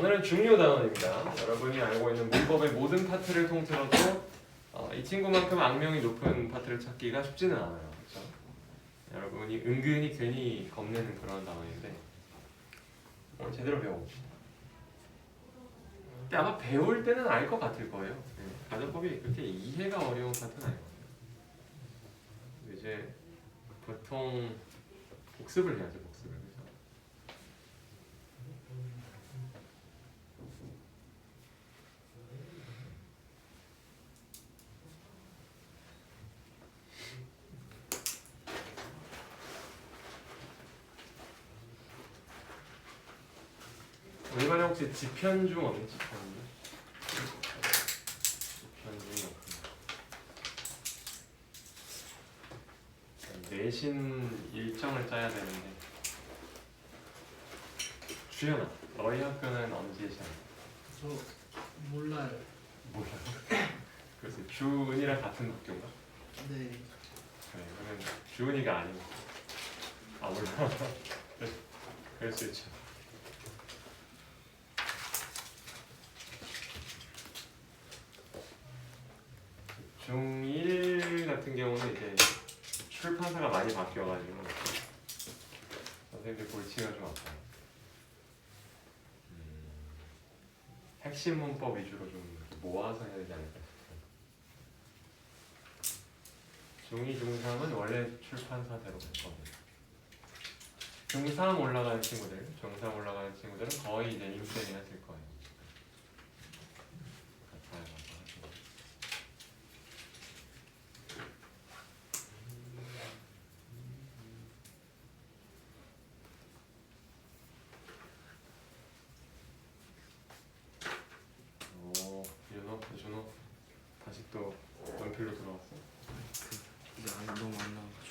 오늘은 중요 단원입니다. 여러분이 알고 있는 문법의 모든 파트를 통틀어도 이 친구만큼 악명이 높은 파트를 찾기가 쉽지는 않아요. 그렇죠? 여러분이 은근히 괜히 겁내는 그런 단원인데 오늘 제대로 배워봅시다. 근데 아마 배울 때는 알 것 같을 거예요. 가정법이 그렇게 이해가 어려운 파트는 아니거든요. 이제 보통 복습을 해야죠. 복습을. 그래서 이번에 혹시 지편중 없니? 지편중? 지편중이 없구나. 내신 일정을 짜야 되는데 주연아, 너희 학교는 언제 시작? 저 몰라요. 몰라요? 그래서 주은이랑 같은 학교인가? 네. 그래, 그러면 주은이가 아니고 몰라. 그럴 수 있죠. 중1 같은 경우는 이제 출판사가 많이 바뀌어가지고 선생님들 골치가 좀 아파요. 핵심 문법 위주로 좀 모아서 해야 되지 않을까 싶어요. 중2, 중3은 원래 출판사대로 했거든요. 중3 올라가는 친구들, 중3 올라가는 친구들은 거의 이제 임쌤이 했을 거예요. 준호 다시 또 연필로 들어왔어? 이게 너무 안 나와가지고.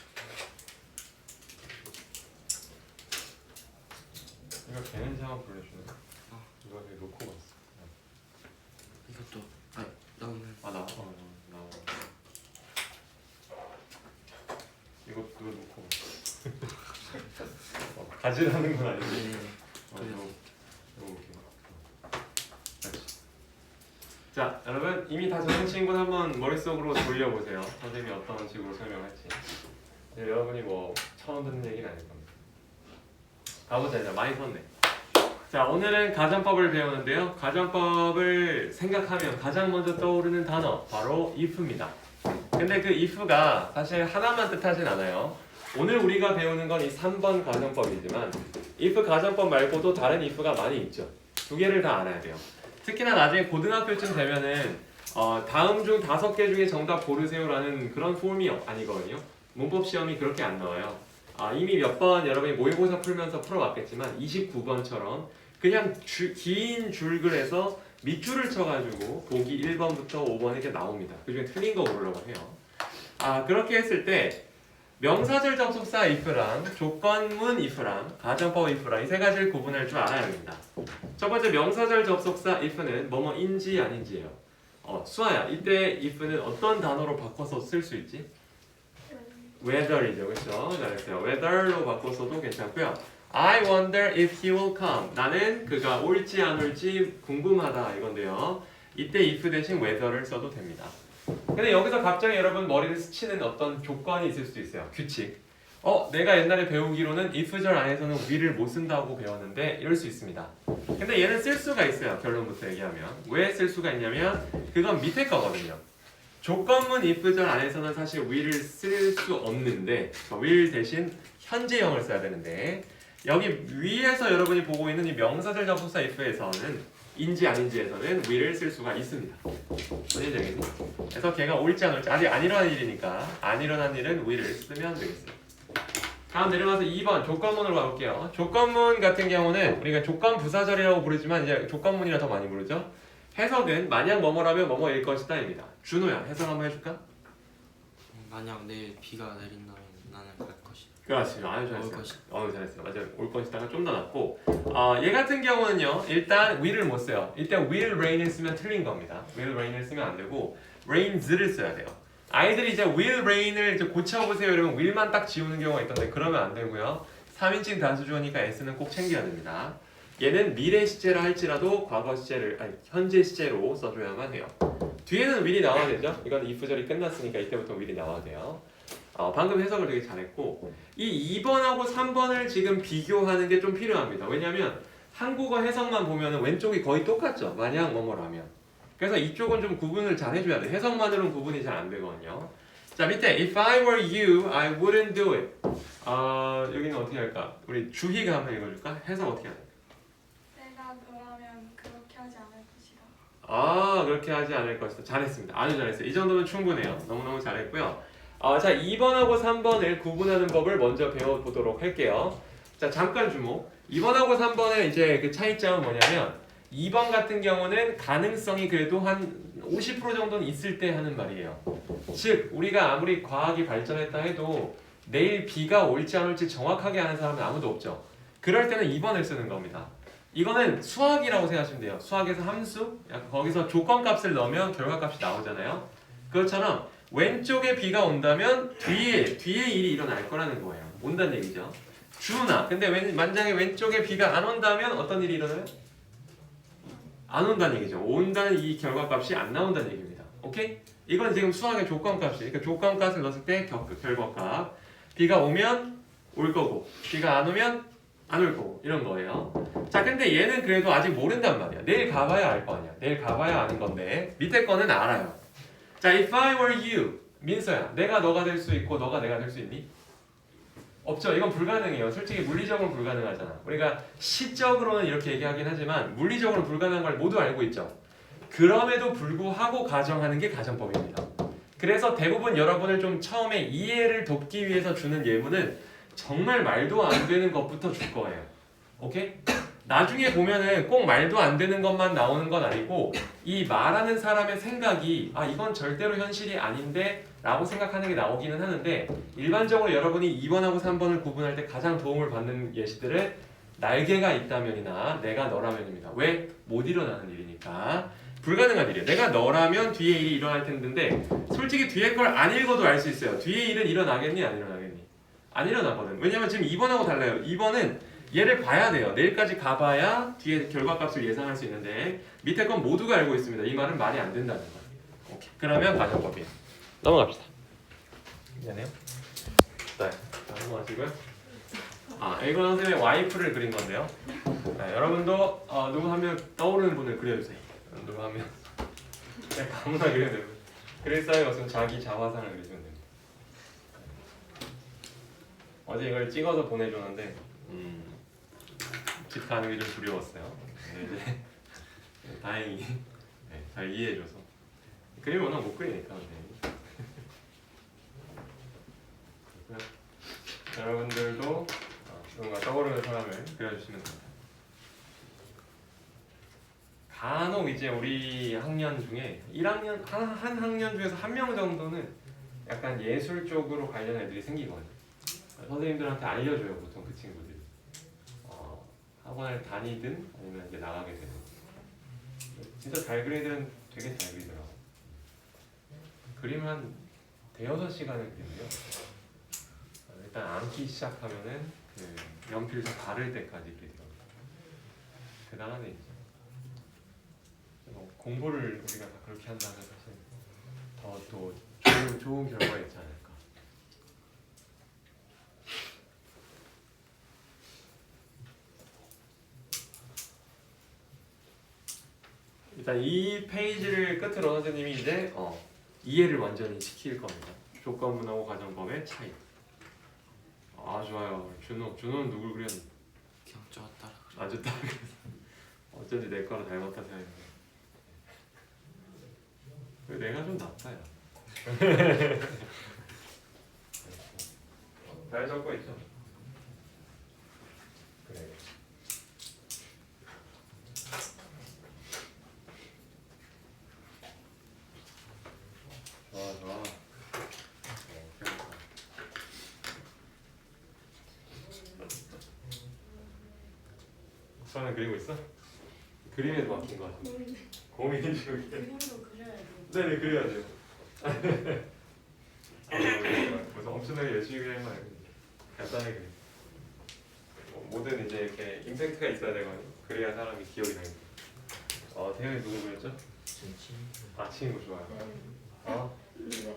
이거 걔는 한번 불러주네. 이거 여기 놓고 갔어. 이것도 나오면 나와. 이것도 놓고 갔어. 가지라는 건 아니지. 네. 이거 볼게요. 자, 여러분 이미 다 적은 친구는 한번 머릿속으로 돌려보세요. 선생님이 어떤 식으로 설명할지. 여러분이 뭐 처음 듣는 얘기는 아닐 겁니다. 가보자. 이제 많이 썼네. 자, 오늘은 가정법을 배우는데요. 가정법을 생각하면 가장 먼저 떠오르는 단어 바로 if입니다. 근데 그 if가 사실 하나만 뜻하진 않아요. 오늘 우리가 배우는 건 이 3번 가정법이지만 if 가정법 말고도 다른 if가 많이 있죠. 두 개를 다 알아야 돼요. 특히나 나중에 고등학교쯤 되면은 다음 중 5개 중에 정답 고르세요라는 그런 폼이 아니거든요. 문법 시험이 그렇게 안 나와요. 이미 몇 번 여러분이 모의고사 풀면서 풀어봤겠지만 29번처럼 그냥 긴 줄글에서 밑줄을 쳐가지고 보기 1번부터 5번 이렇게 나옵니다. 그중에 틀린 거 고르려고 해요. 그렇게 했을 때 명사절 접속사 if랑 조건문 if랑 가정법 if랑 이 세 가지를 구분할 줄 알아야 합니다. 첫 번째 명사절 접속사 if는 뭐뭐인지 아닌지예요. 수아야, 이때 if는 어떤 단어로 바꿔서 쓸 수 있지? whether이죠, 그렇죠? 잘했어요. whether로 바꿔서도 괜찮고요. I wonder if he will come. 나는 그가 올지 안 올지 궁금하다 이건데요. 이때 if 대신 whether를 써도 됩니다. 근데 여기서 갑자기 여러분 머리를 스치는 어떤 조건이 있을 수도 있어요. 규칙. 내가 옛날에 배우기로는 if절 안에서는 will을 못 쓴다고 배웠는데 이럴 수 있습니다. 근데 얘는 쓸 수가 있어요. 결론부터 얘기하면. 왜 쓸 수가 있냐면 그건 밑에 거거든요. 조건문 if절 안에서는 사실 will을 쓸 수 없는데 will 대신 현재형을 써야 되는데 여기 위에서 여러분이 보고 있는 이 명사절 접속사 if에서는 인지 아닌지에서는 will을 쓸 수가 있습니다. 무슨 얘기지 알겠니? 그래서 걔가 올지 안 올지 아직 안 일어난 일이니까 안 일어난 일은 will을 쓰면 되겠어요. 다음 내려가서 2번 조건문으로 가볼게요. 조건문 같은 경우는 우리가 조건 부사절이라고 부르지만 이제 조건문이라 더 많이 부르죠. 해석은 만약 뭐뭐라면 뭐뭐일 것이다입니다. 준호야, 해석 한번 해줄까? 만약 내일 비가 내린다면 나는 갈 것이다. 그렇지, 아주 올 잘했어요. 것이다. 잘했어요. 맞아요. 올 것이다가 좀 더 낫고 얘 같은 경우는요. 일단 will을 못 써요. 일단 will rain을 쓰면 틀린 겁니다. will rain을 쓰면 안 되고 rains를 써야 돼요. 아이들이 이제 will rain을 이제 고쳐보세요 이러면 will만 딱 지우는 경우가 있던데 그러면 안 되고요. 3인칭 단수 주어니까 s는 꼭 챙겨야 됩니다. 얘는 미래 시제라 할지라도 과거 시제를 아니 현재 시제로 써줘야만 해요. 뒤에는 will이 나와야 되죠. 이건 if절이 끝났으니까 이때부터 will이 나와야 돼요. 방금 해석을 되게 잘했고 이 2번하고 3번을 지금 비교하는 게 좀 필요합니다. 왜냐하면 한국어 해석만 보면 왼쪽이 거의 똑같죠. 만약 뭐뭐라면. 그래서 이쪽은 좀 구분을 잘 해줘야 돼. 해석만으로는 구분이 잘 안 되거든요. 자 밑에 If I were you, I wouldn't do it. 여기는 어떻게 할까? 우리 주희가 한번 읽어줄까? 해석 어떻게 할까? 내가 너라면 그렇게 하지 않을 것이다. 그렇게 하지 않을 것이다. 잘했습니다. 아주 잘했어요. 이 정도면 충분해요. 너무너무 잘했고요. 자 2번하고 3번을 구분하는 법을 먼저 배워보도록 할게요. 자 잠깐 주목. 2번하고 3번의 이제 그 차이점은 뭐냐면 2번 같은 경우는 가능성이 그래도 한 50% 정도는 있을 때 하는 말이에요. 즉 우리가 아무리 과학이 발전했다 해도 내일 비가 올지 안 올지 정확하게 아는 사람은 아무도 없죠. 그럴 때는 2번을 쓰는 겁니다. 이거는 수학이라고 생각하시면 돼요. 수학에서 함수, 약간 거기서 조건값을 넣으면 결과값이 나오잖아요. 그것처럼 왼쪽에 비가 온다면 뒤에 일이 일어날 거라는 거예요. 온다는 얘기죠. 주나 근데 만약에 왼쪽에 비가 안 온다면 어떤 일이 일어나요? 안 온다는 얘기죠. 온다는 이 결과값이 안 나온다는 얘기입니다. 오케이? 이건 지금 수학의 조건값이. 그러니까 조건값을 넣었을 때 결과값. 비가 오면 올 거고, 비가 안 오면 안 올 거고 이런 거예요. 자, 근데 얘는 그래도 아직 모른단 말이야. 내일 가봐야 알 거 아니야. 내일 가봐야 아는 건데 밑에 거는 알아요. 자, if I were you, 민서야, 내가 너가 될 수 있고 너가 내가 될 수 있니? 없죠. 이건 불가능해요. 솔직히 물리적으로 불가능하잖아. 우리가 시적으로는 이렇게 얘기하긴 하지만 물리적으로 불가능한 걸 모두 알고 있죠. 그럼에도 불구하고 가정하는 게 가정법입니다. 그래서 대부분 여러분을 좀 처음에 이해를 돕기 위해서 주는 예문은 정말 말도 안 되는 것부터 줄 거예요. 오케이? 나중에 보면은 꼭 말도 안 되는 것만 나오는 건 아니고 이 말하는 사람의 생각이 이건 절대로 현실이 아닌데 라고 생각하는 게 나오기는 하는데 일반적으로 여러분이 2번하고 3번을 구분할 때 가장 도움을 받는 예시들은 날개가 있다면이나 내가 너라면입니다. 왜? 못 일어나는 일이니까. 불가능한 일이에요. 내가 너라면 뒤에 일이 일어날 텐데 솔직히 뒤에 걸 안 읽어도 알 수 있어요. 뒤에 일은 일어나겠니? 안 일어나겠니? 안 일어나거든. 왜냐면 지금 2번하고 달라요. 2번은 얘를 봐야 돼요. 내일까지 가봐야 뒤에 결과값을 예상할 수 있는데 밑에 건 모두가 알고 있습니다. 이 말은 말이 안 된다는 거예요. 오케이. 그러면 가정법이에요. 넘어갑시다. 미안해요. 네, 넘어가시고요. 이건 선생님의 와이프를 그린 건데요. 네, 여러분도 누구 한 명 떠오르는 분을 그려주세요. 누구 한 명. 아무나 그려도 되고. 그릴 사람이 없으면 자기 자화상을 그리시면 됩니다. 어제 이걸 찍어서 보내줬는데 집 가는 게 좀 두려웠어요. 근데 이제 다행히 잘 이해해줘서 그림을 워낙 못 그리니까 여러분들도 누군가 떠오르는 사람을 그려주시면 됩니다. 간혹 이제 우리 학년 중에 1학년 한 학년 중에서 한 명 정도는 약간 예술 쪽으로 관련 애들이 생기거든요. 선생님들한테 알려줘요 보통 그 친구들이. 학원을 다니든 아니면 이제 나가게 되든. 진짜 잘 그리는 애들은 되게 잘 그리더라고. 그림을 한 대여섯 시간을 그리고요. 일단 암기 시작하면은 그 연필도 바를 때까지 그리더라고요. 대단하네 이제. 공부를 우리가 다 그렇게 한다면 사실 더 좋은 결과가 있지 않을까. 일단 이 페이지를 끝으로 선생님이 이제 이해를 완전히 시킬 겁니다. 조건문하고 가정법의 차이. 좋아요. 준호는 누굴 그렸니? 그냥 저가 따라 아주 딱 어쩐지 내 거랑 닮았다 생각했는데 내가 좀 낫다 야. 잘 적고 있죠? 그래. 좋아. 수아는 그리고 있어? 그림에도 맡긴 거 같아. 고민 중이야. 그림도 그려야 돼. 네네 그래야 돼요. 그래서 엄청나게 열심히 그리는 거 아니고 간단하게 그려. 뭐든 이제 이렇게 임팩트가 있어야 되거든요. 그래야 사람이 기억이 나요. 태현이 누구 그랬죠? 제 친구. 아 친구 좋아요. 네. 어? 근데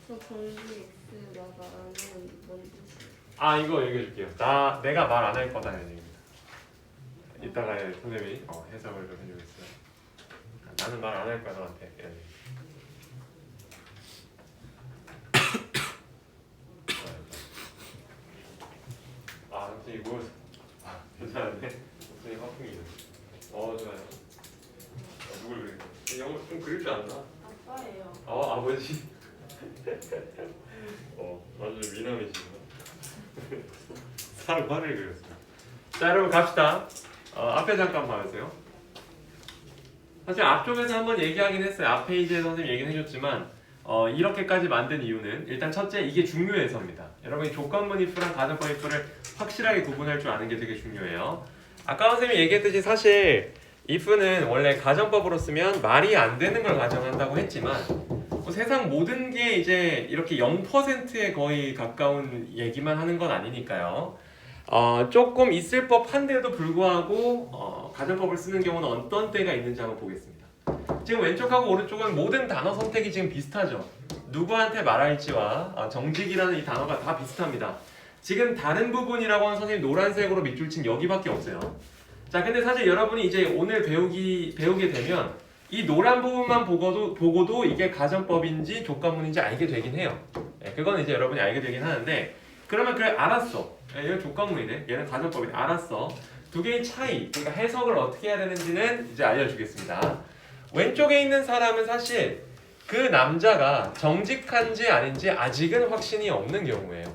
저 정지 X가 나는 뭔 뜻이에요? 아 이거 얘기해줄게요. 내가 말 안 할 거다 이런 얘기입니다. 이따가 선생님이 해석을 좀 해주겠어요. 나는 말 안 할 거야 너한테 이런 얘기. 아 선생님 모였어. 괜찮은데? 선생님 화풍이네. 좋아요. 누굴 그리고? 영어 좀 그릴 줄 안나? 아빠예요. 아버지. 완전 미남이시구나. 사과를 그렸어요. 자 여러분 갑시다. 앞에 잠깐 봐주세요. 사실 앞쪽에서 한번 얘기하긴 했어요. 앞 페이지에서 선생님 얘기는 해줬지만 이렇게까지 만든 이유는 일단 첫째 이게 중요해서입니다. 여러분이 조건문 if랑 가정법 if를 확실하게 구분할 줄 아는 게 되게 중요해요. 아까 선생님이 얘기했듯이 사실 if는 원래 가정법으로 쓰면 말이 안 되는 걸 가정한다고 했지만 세상 모든 게 이제 이렇게 0%에 거의 가까운 얘기만 하는 건 아니니까요. 조금 있을 법한데도 불구하고 가정법을 쓰는 경우는 어떤 때가 있는지 한번 보겠습니다. 지금 왼쪽하고 오른쪽은 모든 단어 선택이 지금 비슷하죠. 누구한테 말할지와 정직이라는 이 단어가 다 비슷합니다. 지금 다른 부분이라고 하는 선생님 노란색으로 밑줄 친 여기밖에 없어요. 자, 근데 사실 여러분이 이제 오늘 배우게 되면 이 노란 부분만 보고도 이게 가정법인지 조건문인지 알게 되긴 해요. 그건 이제 여러분이 알게 되긴 하는데 그러면 그래 알았어. 얘는 조건문이네. 얘는 가정법이네. 알았어. 두 개의 차이, 그러니까 해석을 어떻게 해야 되는지는 이제 알려주겠습니다. 왼쪽에 있는 사람은 사실 그 남자가 정직한지 아닌지 아직은 확신이 없는 경우예요.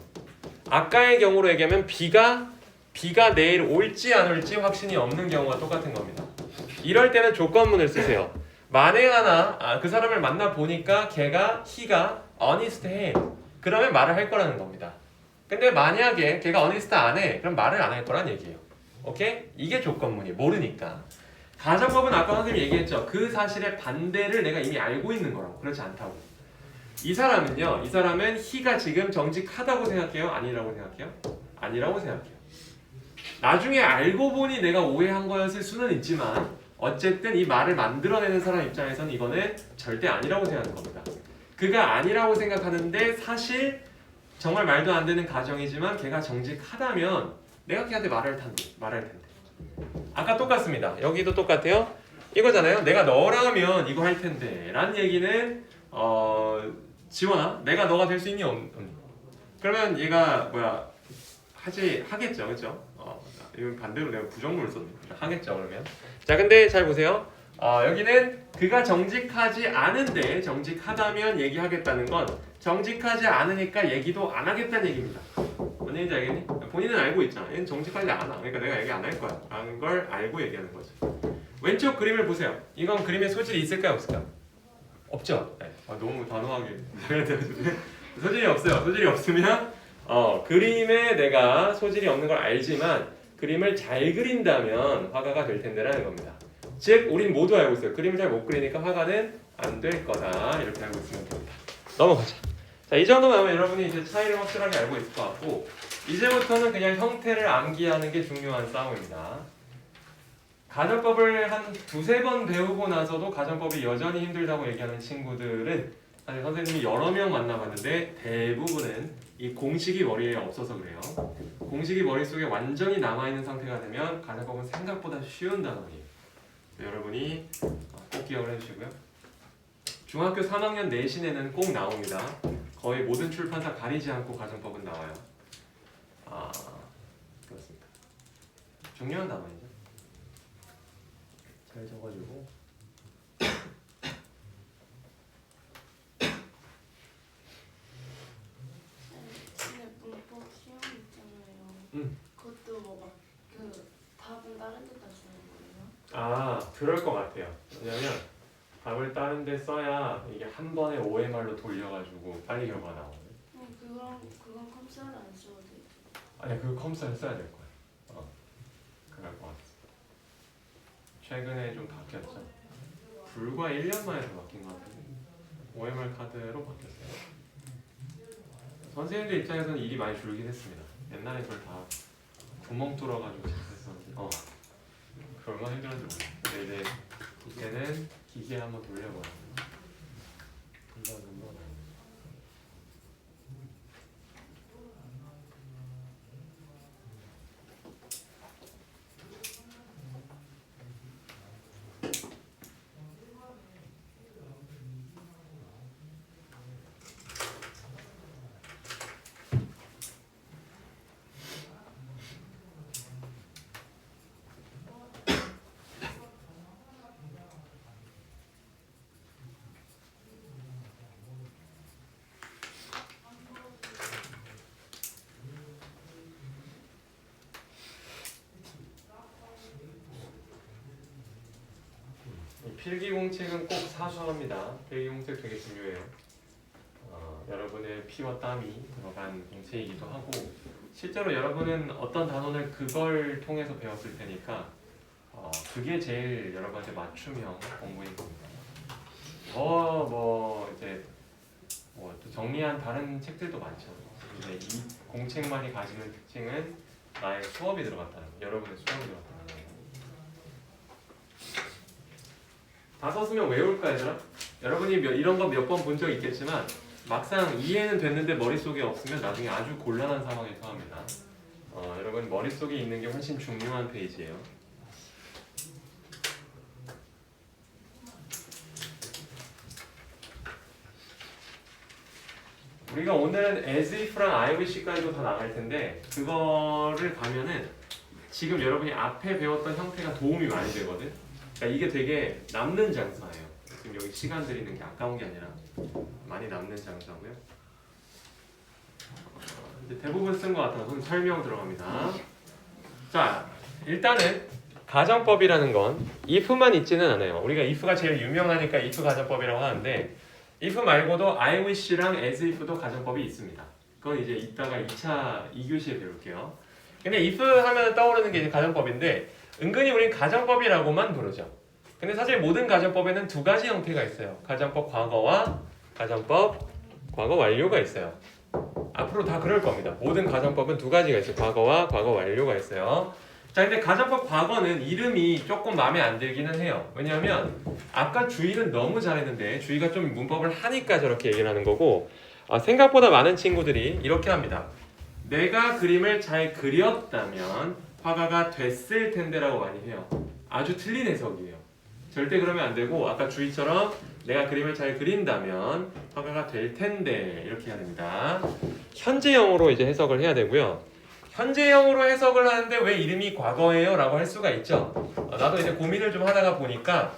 아까의 경우로 얘기하면 비가 내일 올지 안 올지 확신이 없는 경우가 똑같은 겁니다. 이럴 때는 조건문을 쓰세요. 만에 하나 그 사람을 만나 보니까 he가 honest 해. 그러면 말을 할 거라는 겁니다. 근데 만약에 걔가 honest 안 해. 그럼 말을 안 할 거란 얘기예요. 오케이? 이게 조건문이에요. 모르니까. 가정법은 아까 선생님이 얘기했죠. 그 사실의 반대를 내가 이미 알고 있는 거라고. 그렇지 않다고. 이 사람은 he가 지금 정직하다고 생각해요? 아니라고 생각해요? 아니라고 생각해요. 나중에 알고 보니 내가 오해한 거였을 수는 있지만 어쨌든 이 말을 만들어내는 사람 입장에서는 이거는 절대 아니라고 생각하는 겁니다. 그가 아니라고 생각하는데 사실 정말 말도 안 되는 가정이지만 걔가 정직하다면 내가 걔한테 말할 텐데. 아까 똑같습니다. 여기도 똑같아요. 이거잖아요. 내가 너라면 이거 할 텐데 라는 얘기는 지원아 내가 너가 될 수 있니 없니? 그러면 얘가 하겠죠. 그렇죠? 이건 반대로 내가 부정문을 썼네. 하겠죠 그러면. 자 근데 잘 보세요. 여기는 그가 정직하지 않은데 정직하다면 얘기하겠다는 건 정직하지 않으니까 얘기도 안 하겠다는 얘기입니다. 뭔 얘기인지 알겠니? 본인은 알고 있잖아. 얘는 정직하지 않아. 그러니까 내가 얘기 안 할 거야. 라는 걸 알고 얘기하는 거죠. 왼쪽 그림을 보세요. 이건 그림에 소질이 있을까요 없을까요? 없죠. 네. 너무 단호하게 소질이 없어요. 소질이 없으면 그림에 내가 소질이 없는 걸 알지만 그림을 잘 그린다면 화가가 될 텐데라는 겁니다. 즉 우린 모두 알고 있어요. 그림을 잘 못 그리니까 화가는 안 될 거다. 이렇게 알고 있으면 됩니다. 넘어가자. 자, 이 정도면 아마 여러분이 이제 차이를 확실하게 알고 있을 것 같고 이제부터는 그냥 형태를 암기하는 게 중요한 싸움입니다. 가정법을 한 두세 번 배우고 나서도 가정법이 여전히 힘들다고 얘기하는 친구들은 사실 선생님이 여러 명 만나봤는데 대부분은 이 공식이 머리에 없어서 그래요. 공식이 머릿속에 완전히 남아있는 상태가 되면 가정법은 생각보다 쉬운 단어예요. 여러분이 꼭 기억을 해주시고요. 중학교 3학년 내신에는 꼭 나옵니다. 거의 모든 출판사 가리지 않고 가정법은 나와요. 그렇습니다. 중요한 단어이죠. 잘 적어주고 근데 문법 시험 있잖아요. 그것도 답은 다른 데다 주는 거예요? 그럴 것 같아요. 왜냐면 답을 다른 데 써야 이게 한 번에 OMR로 돌려가지고 빨리 결과가 나오거든요. 그건 컴퓨터를 안 써도 돼요. 아니 그 컴퓨터를 써야 될 거예요. 그럴 것 같아요. 최근에 좀 바뀌었죠. 불과 1년 만에 더 바뀐 것 같아요. OMR 카드로 바뀌었어요. 선생님들 입장에서는 일이 많이 줄긴 했습니다. 옛날에 그걸 다 구멍 뚫어가지고 했었는데 그 얼마나 힘들었는지 모르겠어요. 근데 이제 이제는 기계 한번 돌려봐요. 금방 나와요. 이 필기공책은 꼭 사수합니다. 필기공책 되게 중요해요. 여러분의 피와 땀이 들어간 공책이기도 하고 실제로 여러분은 어떤 단원을 그걸 통해서 배웠을 테니까 그게 제일 여러분한테 맞춤형 공부인 겁니다. 이제 또 정리한 다른 책들도 많죠. 근데 이 공책만이 가지는 특징은 나의 수업이 들어갔다는 거, 여러분의 수업이 들어갔다는 거. 다 썼으면 외울까 얘들아? 여러분이 이런 거 몇 번 본 적 있겠지만 막상 이해는 됐는데 머릿속에 없으면 나중에 아주 곤란한 상황에 처합니다. 여러분 머릿속에 있는 게 훨씬 중요한 페이지예요. 우리가 오늘은 as if랑 I wish까지도 다 나갈 텐데 그거를 가면은 지금 여러분이 앞에 배웠던 형태가 도움이 많이 되거든. 그러니까 이게 되게 남는 장사예요. 지금 여기 시간 들이는 게 아까운 게 아니라 많이 남는 장사고요. 이제 대부분 쓴 것 같아서 설명 들어갑니다. 자, 일단은 가정법이라는 건 if만 있지는 않아요. 우리가 if가 제일 유명하니까 if 가정법이라고 하는데 if 말고도 I wish랑 as if도 가정법이 있습니다. 그건 이제 이따가 2교시에 배울게요. 근데 if 하면 떠오르는 게 이제 가정법인데 은근히 우린 가정법이라고만 부르죠. 근데 사실 모든 가정법에는 두 가지 형태가 있어요. 가정법 과거와 가정법 과거 완료가 있어요. 앞으로 다 그럴 겁니다. 모든 가정법은 두 가지가 있어요. 과거와 과거 완료가 있어요. 자, 근데 가정법 과거는 이름이 조금 마음에 안 들기는 해요. 왜냐하면 아까 주희는 너무 잘했는데 주희가 좀 문법을 하니까 저렇게 얘기를 하는 거고 생각보다 많은 친구들이 이렇게 합니다. 내가 그림을 잘 그렸다면 화가가 됐을 텐데라고 많이 해요. 아주 틀린 해석이에요. 절대 그러면 안 되고 아까 주희처럼 내가 그림을 잘 그린다면 화가가 될 텐데 이렇게 해야 됩니다. 현재형으로 이제 해석을 해야 되고요. 현재형으로 해석을 하는데 왜 이름이 과거예요? 라고 할 수가 있죠. 나도 이제 고민을 좀 하다가 보니까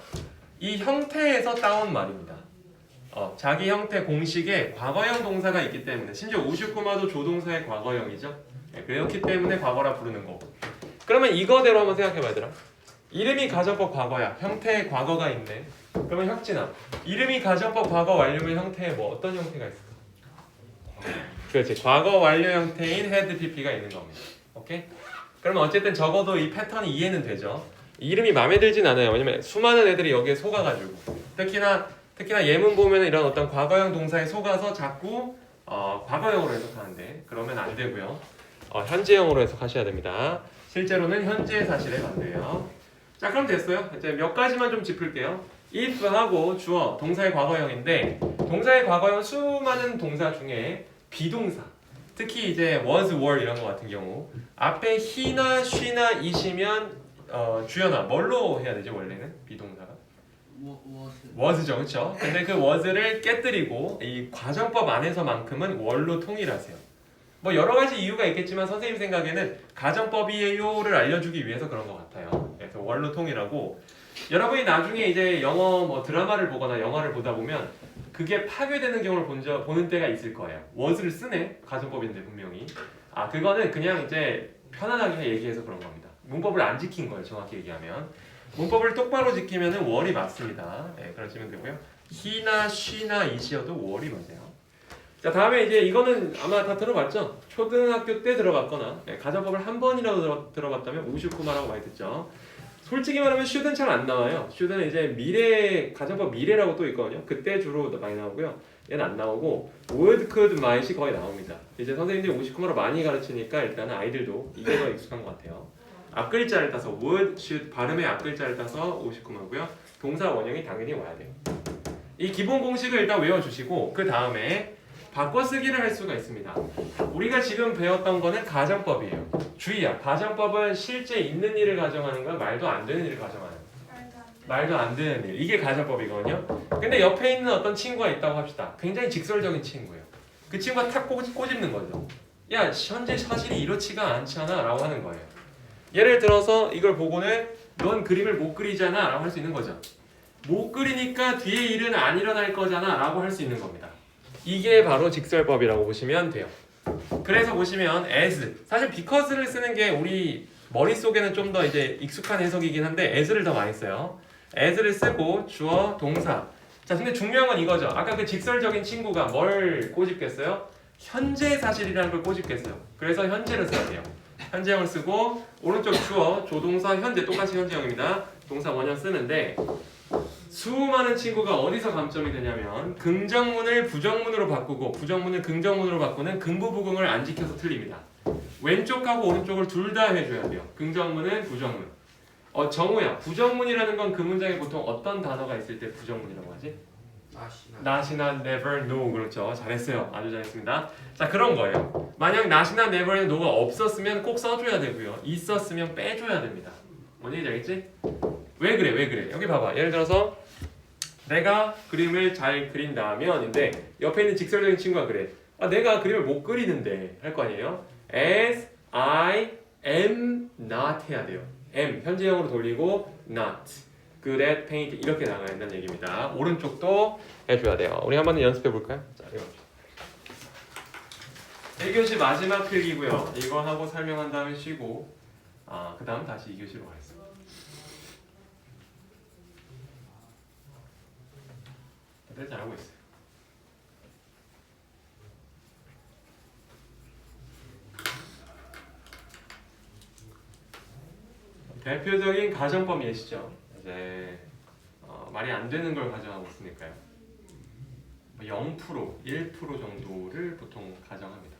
이 형태에서 따온 말입니다. 자기 형태 공식에 과거형 동사가 있기 때문에 심지어 우슈쿠마도 조동사의 과거형이죠. 그렇기 때문에 과거라 부르는 거고. 그러면 이거대로 한번 생각해봐 얘들아. 이름이 가정법 과거야. 형태에 과거가 있네. 그러면 혁진아, 이름이 가정법 과거 완료면 형태에 어떤 형태가 있을까? 그렇지. 과거 완료 형태인 had pp가 있는 겁니다. 오케이? 그러면 어쨌든 적어도 이 패턴이 이해는 되죠. 이름이 마음에 들진 않아요. 왜냐면 수많은 애들이 여기에 속아가지고 특히나 예문 보면 이런 어떤 과거형 동사에 속아서 자꾸 과거형으로 해석하는데 그러면 안 되고요. 현재형으로 해석하셔야 됩니다. 실제로는 현재 사실에 반대예요. 자, 그럼 됐어요. 이제 몇 가지만 좀 짚을게요. if하고 주어, 동사의 과거형인데 동사의 과거형 수많은 동사 중에 비동사, 특히 이제 was, were 이런 거 같은 경우 앞에 he나 she나 it이면 주연아 뭘로 해야 되지 원래는 비동사가? was죠, 그렇죠? 근데 그 was를 깨뜨리고 이 과정법 안에서만큼은 were로 통일하세요. 여러 가지 이유가 있겠지만 선생님 생각에는 가정법이에요를 알려주기 위해서 그런 것 같아요. 그래서 were로 통일하고 여러분이 나중에 이제 영어 드라마를 보거나 영화를 보다 보면 그게 파괴되는 경우를 보는 때가 있을 거예요. was를 쓰네 가정법인데 분명히. 그거는 그냥 이제 편안하게 얘기해서 그런 겁니다. 문법을 안 지킨 거예요. 정확히 얘기하면 문법을 똑바로 지키면은 were이 맞습니다. 그러시면 되고요. he나 she나 it이어도 were이 맞아요. 자, 다음에 이제 이거는 아마 다 들어봤죠? 초등학교 때 들어봤거나 가정법을 한 번이라도 들어봤다면 우슈쿠마라고 많이 듣죠. 솔직히 말하면 should는 잘 안 나와요. should는 이제 미래, 가정법 미래라고 또 있거든요. 그때 주로 많이 나오고요. 얘는 안 나오고 would, could, might이 거의 나옵니다. 이제 선생님들이 우슈쿠마로 많이 가르치니까 일단은 아이들도 이게 더 익숙한 것 같아요. 앞글자를 따서 would, should 발음의 앞글자를 따서 59마고요. 동사 원형이 당연히 와야 돼요. 이 기본 공식을 일단 외워주시고 그 다음에 바꿔쓰기를 할 수가 있습니다. 우리가 지금 배웠던 거는 가정법이에요. 주의야. 가정법은 실제 있는 일을 가정하는 거야, 말도 안 되는 일을 가정하는 거야. 말도 안 되는 일. 이게 가정법이거든요. 근데 옆에 있는 어떤 친구가 있다고 합시다. 굉장히 직설적인 친구예요. 그 친구가 탁 꼬집는 거죠. 야, 현재 사실이 이렇지가 않잖아 라고 하는 거예요. 예를 들어서 이걸 보고는 넌 그림을 못 그리잖아 라고 할 수 있는 거죠. 못 그리니까 뒤에 일은 안 일어날 거잖아 라고 할 수 있는 겁니다. 이게 바로 직설법이라고 보시면 돼요. 그래서 보시면 as, 사실 because를 쓰는 게 우리 머릿속에는 좀 더 이제 익숙한 해석이긴 한데 as를 더 많이 써요. as를 쓰고 주어, 동사. 자, 근데 중요한 건 이거죠. 아까 그 직설적인 친구가 뭘 꼬집겠어요? 현재 사실이라는 걸 꼬집겠어요. 그래서 현재를 써야 돼요. 현재형을 쓰고 오른쪽 주어, 조동사, 현재 똑같이 현재형입니다. 동사 원형 쓰는데 수많은 친구가 어디서 감점이 되냐면 긍정문을 부정문으로 바꾸고 부정문을 긍정문으로 바꾸는 긍부부긍을 안 지켜서 틀립니다. 왼쪽하고 오른쪽을 둘 다 해줘야 돼요. 긍정문은 부정문. 정우야, 부정문이라는 건 그 문장에 보통 어떤 단어가 있을 때 부정문이라고 하지? not이나 never, no. 그렇죠. 잘했어요. 아주 잘했습니다. 자, 그런 거예요. 만약 not이나 never에 no가 없었으면 꼭 써줘야 되고요. 있었으면 빼줘야 됩니다. 뭔 얘기인지 알겠지? 왜 그래? 여기 봐봐. 예를 들어서 내가 그림을 잘 그린다면인데 옆에 있는 직설적인 친구가 그래. 내가 그림을 못 그리는데 할 거 아니에요? As I am not 해야 돼요. am 현재형으로 돌리고 not. good at paint 이렇게 나가야 된다는 얘기입니다. 오른쪽도 해줘야 돼요. 우리 한번 연습해 볼까요? 자, 이거 1교시 마지막 필기고요. 이거 하고 설명한 다음에 쉬고 그 다음 다시 2교시로 가겠습니다. 다들 잘하고 있어요. 대표적인 가정법 예시죠. 이제 말이 안 되는 걸 가정하고 있으니까요. 0%, 1% 정도를 보통 가정합니다.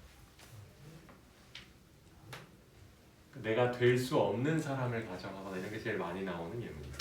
내가 될 수 없는 사람을 가정하거나 이런 게 제일 많이 나오는 예문입니다.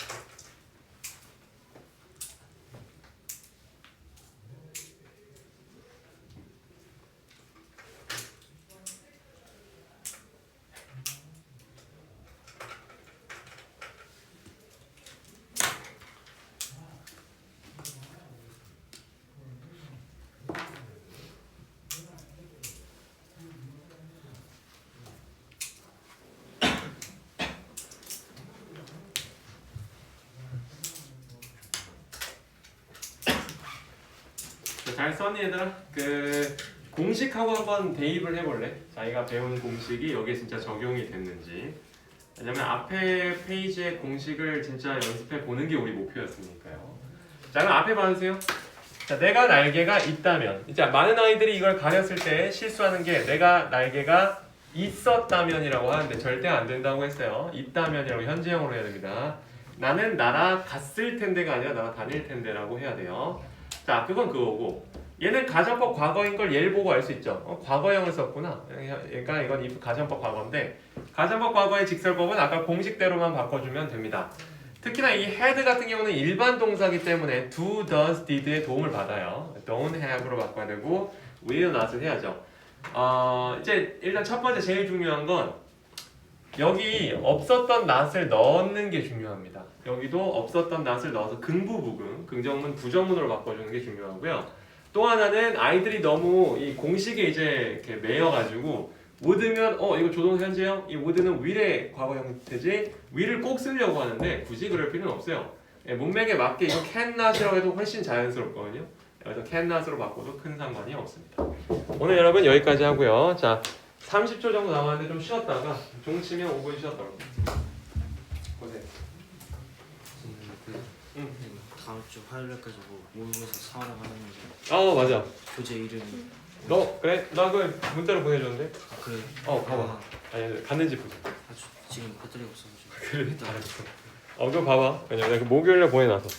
잘 썼니 얘들아? 그 공식하고 한번 대입을 해볼래? 자기가 배운 공식이 여기에 진짜 적용이 됐는지. 왜냐면 앞에 페이지의 공식을 진짜 연습해 보는 게 우리 목표였으니까요. 자, 그럼 앞에 봐주세요. 자, 내가 날개가 있다면. 이제 많은 아이들이 이걸 가렸을 때 실수하는 게 내가 날개가 있었다면이라고 하는데 절대 안 된다고 했어요. 있다면이라고 현재형으로 해야 됩니다. 나는 날아갔을 텐데가 아니라 날아다닐 텐데라고 해야 돼요. 자, 그건 그거고 얘는 가정법 과거인 걸 얘를 보고 알 수 있죠. 과거형을 썼구나. 그러니까 이건 if 가정법 과거인데 가정법 과거의 직설법은 아까 공식대로만 바꿔주면 됩니다. 특히나 이 had 같은 경우는 일반 동사기 때문에 do, does, did의 도움을 받아요. don't have로 바꿔야 되고 will not을 해야죠. 이제 일단 첫 번째 제일 중요한 건 여기 없었던 not을 넣는 게 중요합니다. 여기도 없었던 not을 넣어서 긍부부긍, 긍정문 부정문으로 바꿔주는 게 중요하고요. 또 하나는 아이들이 너무 이 공식에 이제 이렇게 매여가지고 would면 이거 조동사 현재형, 이 would는 will의 과거 형태지 will을 꼭 쓰려고 하는데 굳이 그럴 필요는 없어요. 문맥에 맞게 이거 can not이라고 해도 훨씬 자연스럽거든요. 그래서 can not으로 바꿔도 큰 상관이 없습니다. 오늘 여러분 여기까지 하고요. 자, 30초 정도 남았는데 좀 쉬었다가 종 치면 5분 쉬었다 올게요. 고생. 다음 주 화요일까지 모의고사 사와라 하는데 맞아. 교재 이름이 너 그래? 나 그 문자로 보내줬는데. 그래. 봐봐. 아니 갔는지 보자. 지금 배터리가 없어가지고. 그래. 알았어. 그거 봐봐. 왜냐면 내가 그 목요일에 보내놔서.